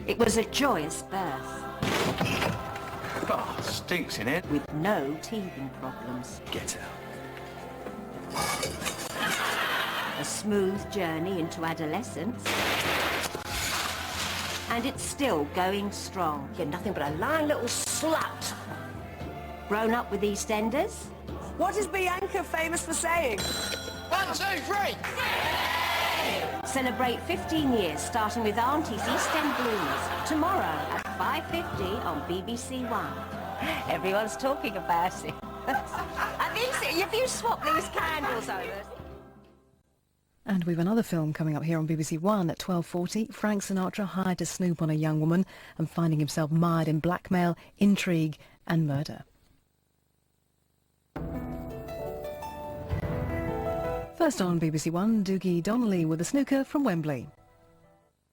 It was a joyous birth, Oh, stinks in it. with no teething problems. Get out. A smooth journey into adolescence. And it's still going strong. You're nothing but a lying little slut. Grown up with EastEnders? What is Bianca famous for saying? 1, 2, 3! Celebrate 15 years starting with Auntie's East End Bloomers tomorrow at 5:50 on BBC One. Everyone's talking about it. Have you swapped these candles over? And we've another film coming up here on BBC One at 12:40. Frank Sinatra hired to snoop on a young woman and finding himself mired in blackmail, intrigue and murder. First on BBC One, Dougie Donnelly with a snooker from Wembley.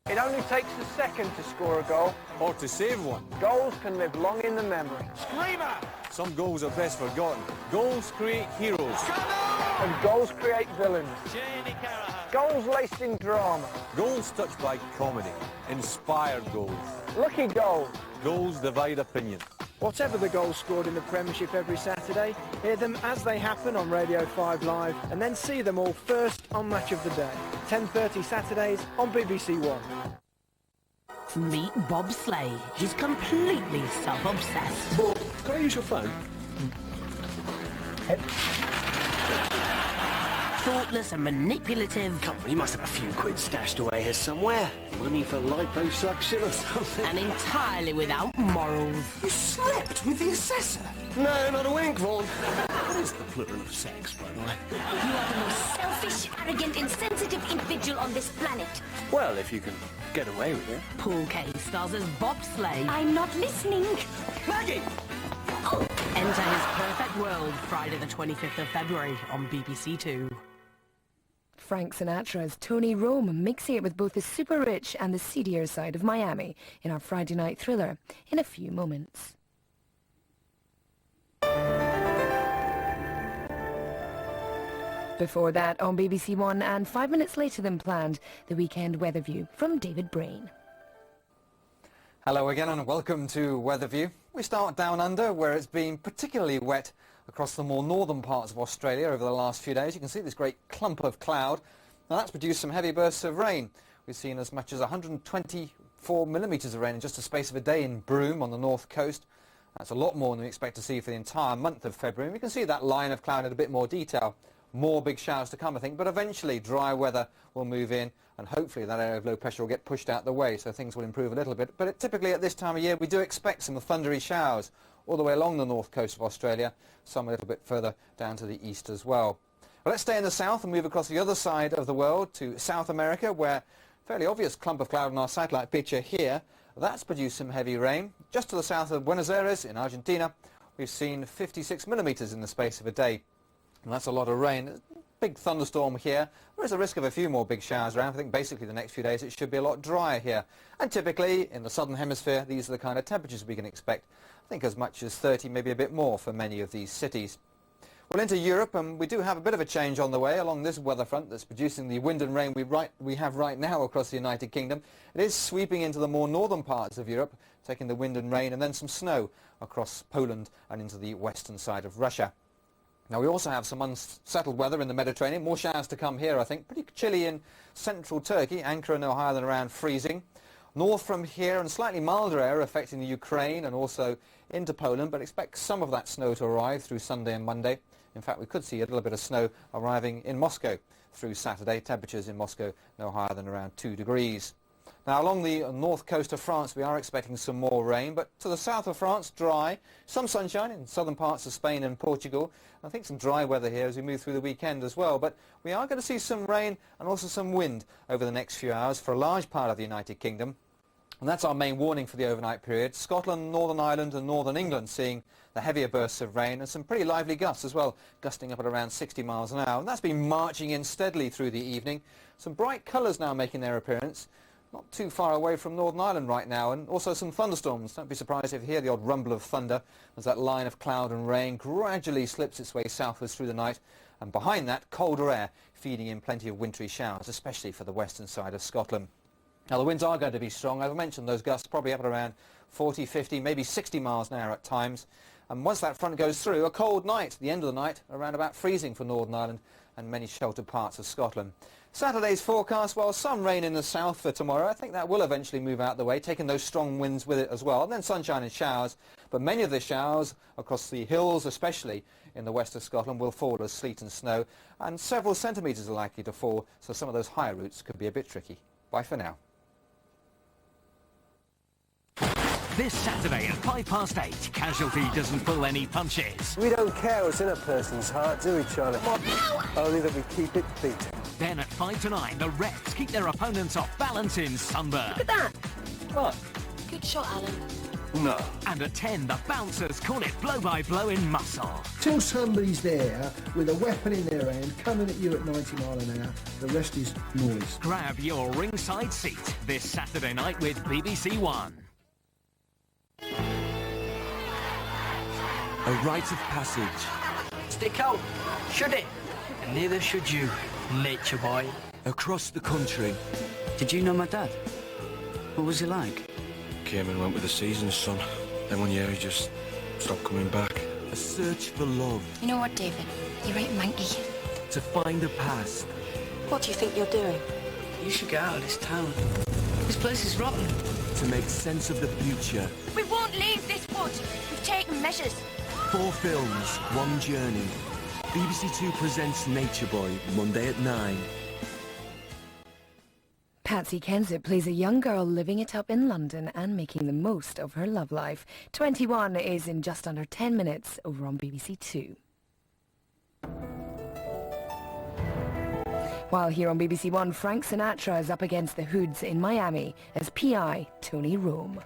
It only takes a second to score a goal. Or to save one. Goals can live long in the memory. Screamer! Some goals are best forgotten. Goals create heroes. And goals create villains. Jamie Carragher. Goals laced in drama. Goals touched by comedy. Inspired goals. Lucky goals. Goals divide opinion. Whatever the goals scored in the Premiership every Saturday, hear them as they happen on Radio 5 Live and then see them all first on Match of the Day. 10:30 Saturdays on BBC One. Meet Bob Slay. He's completely self-obsessed. Bob, can I use your phone? Thoughtless and manipulative. Come on, he must have a few quid stashed away here somewhere. Money for liposuction or something. And entirely without morals. You slept with the assessor? No, not a wink, Vaughan. What is the plural of sex, by the way? You are the most selfish, arrogant, insensitive individual on this planet. Well, if you can get away with it. Paul Kay stars as Bob Slay. I'm not listening. Maggie! Enter his perfect world Friday the 25th of February on BBC Two. Frank Sinatra's Tony Rome mixing it with both the super rich and the seedier side of Miami in our Friday night thriller in a few moments. Before that on BBC One and 5 minutes later than planned, the weekend weather view from David Brain. Hello again and welcome to Weatherview. We start down under where it's been particularly wet across the more northern parts of Australia over the last few days. You can see this great clump of cloud. Now that's produced some heavy bursts of rain. We've seen as much as 124 millimetres of rain in just a space of a day in Broome on the north coast. That's a lot more than we expect to see for the entire month of February. And we can see that line of cloud in a bit more detail. More big showers to come, I think, but eventually dry weather will move in and hopefully that area of low pressure will get pushed out the way, so things will improve a little bit. But typically at this time of year we do expect some thundery showers all the way along the north coast of Australia, some a little bit further down to the east as well. But let's stay in the south and move across the other side of the world to South America, where a fairly obvious clump of cloud in our satellite picture here. That's produced some heavy rain. Just to the south of Buenos Aires in Argentina, we've seen 56 millimetres in the space of a day. And that's a lot of rain. Big thunderstorm here. There is a risk of a few more big showers around. I think basically the next few days it should be a lot drier here. And typically in the southern hemisphere these are the kind of temperatures we can expect. I think as much as 30, maybe a bit more for many of these cities. Well, into Europe, and we do have a bit of a change on the way along this weather front that's producing the wind and rain we have right now across the United Kingdom. It is sweeping into the more northern parts of Europe, taking the wind and rain and then some snow across Poland and into the western side of Russia. Now we also have some unsettled weather in the Mediterranean. More showers to come here, I think. Pretty chilly in central Turkey, Ankara no higher than around freezing. North from here and slightly milder air affecting the Ukraine and also into Poland, but expect some of that snow to arrive through Sunday and Monday. In fact, we could see a little bit of snow arriving in Moscow through Saturday. Temperatures in Moscow no higher than around 2 degrees. Now along the north coast of France we are expecting some more rain, but to the south of France dry, some sunshine in southern parts of Spain and Portugal. I think some dry weather here as we move through the weekend as well, but we are going to see some rain and also some wind over the next few hours for a large part of the United Kingdom. And that's our main warning for the overnight period. Scotland, Northern Ireland and Northern England seeing the heavier bursts of rain and some pretty lively gusts as well, gusting up at around 60 miles an hour. And that's been marching in steadily through the evening. Some bright colours now making their appearance. Not too far away from Northern Ireland right now, and also some thunderstorms. Don't be surprised if you hear the odd rumble of thunder as that line of cloud and rain gradually slips its way southwards through the night. And behind that, colder air feeding in plenty of wintry showers, especially for the western side of Scotland. Now, the winds are going to be strong. I've mentioned those gusts probably up at around 40, 50, maybe 60 miles an hour at times. And once that front goes through, a cold night, the end of the night, around about freezing for Northern Ireland and many sheltered parts of Scotland. Saturday's forecast, well, some rain in the south for tomorrow. I think that will eventually move out the way, taking those strong winds with it as well. And then sunshine and showers, but many of the showers across the hills, especially in the west of Scotland, will fall as sleet and snow, and several centimetres are likely to fall, so some of those higher routes could be a bit tricky. Bye for now. This Saturday at 8:05, Casualty doesn't pull any punches. We don't care what's in a person's heart, do we, Charlie? Only that we keep it beating. Then at 5 to 9, the Reds keep their opponents off balance in Sunburn. Look at that. What? Good shot, Alan. No. And at 10, the Bouncers call it blow-by-blow in Muscle. Till somebody's there with a weapon in their hand, coming at you at 90 miles an hour, the rest is noise. Grab your ringside seat this Saturday night with BBC One. A rite of passage. Stick out, should it? And neither should you, nature boy. Across the country. Did you know my dad? What was he like? Came and went with the seasons, son. Then 1 year he just stopped coming back. A search for love. You know what, David? You're right manky. To find the past. What do you think you're doing? You should get out of this town. This place is rotten. To make sense of the future. We won't leave this wood. We've taken measures. 4 films, 1 journey. BBC Two presents Nature Boy, Monday at 9. Patsy Kensit plays a young girl living it up in London and making the most of her love life. 21 is in just under 10 minutes over on BBC Two. While here on BBC One, Frank Sinatra is up against the Hoods in Miami as P.I. Tony Rome.